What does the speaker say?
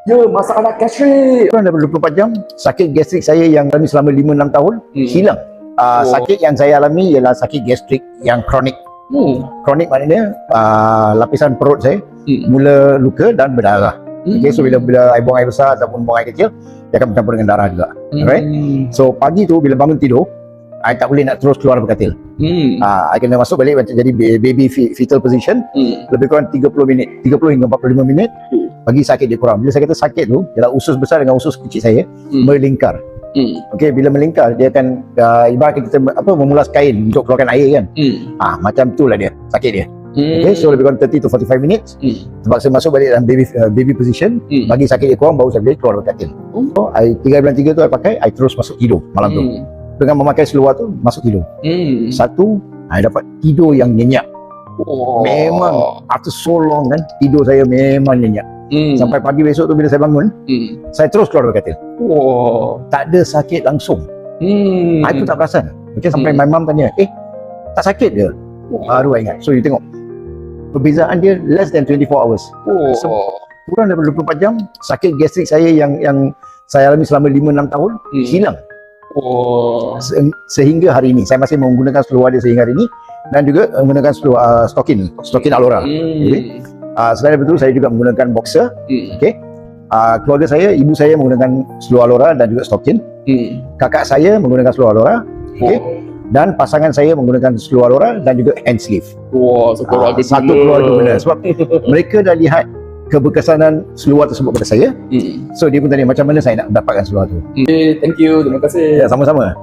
Ya, masalah gastrik. Kurang daripada 24 jam, sakit gastrik saya yang alami selama 5-6 tahun hilang. Sakit yang saya alami ialah sakit gastrik yang kronik. Kronik maknanya lapisan perut saya mula luka dan berdarah. Okay, so bila I buang air besar ataupun buang air kecil, dia akan bercampur dengan darah juga. Alright? So pagi tu bila bangun tidur, I tak boleh nak terus keluar daripada katil. I kena masuk balik macam jadi baby fetal position, lebih kurang 30 hingga 45 minit. Bagi sakit dia kurang. Bila saya kata sakit tu, ialah usus besar dengan usus kecil saya melingkar. Okey, bila melingkar dia akan ibarat kita memulas kain untuk keluarkan air kan. Macam itulah dia sakit dia. Okay, so lebih kurang 30 to 45 minutes. Terpaksa masuk balik dalam baby position. Bagi sakit dia kurang, baru saya boleh keluar dari katil. So, 3 bulan 3 tu I pakai, I terus masuk tidur malam tu. Dengan memakai seluar tu, masuk tidur. Satu, I dapat tidur yang nyenyak. Memang after so long kan, tidur saya memang nyenyak. Sampai pagi besok tu bila saya bangun, saya terus keluar dari katil. Tak ada sakit langsung. I pun tak perasan. Okay, sampai my mum tanya, tak sakit ke? Baru I ingat. So you tengok, perbezaan dia less than 24 hours. So, kurang daripada 24 jam, sakit gastrik saya yang saya alami selama 5-6 tahun hilang. Sehingga hari ini saya masih menggunakan seluar dia sehingga hari ini, dan juga menggunakan seluar stokin Alora. Okay. Selain itu saya juga menggunakan boxer. Okay. Keluarga saya, ibu saya menggunakan seluar Alora dan juga stokin. Kakak saya menggunakan seluar Alora. Okay. Dan pasangan saya menggunakan seluar Alora dan juga hand sleeve. Satu keluarga benar. Sebab mereka dah lihat keberkesanan seluar tersebut pada saya. So dia pun tanya macam mana saya nak mendapatkan seluar tu. Thank you, terima kasih. Ya, sama-sama.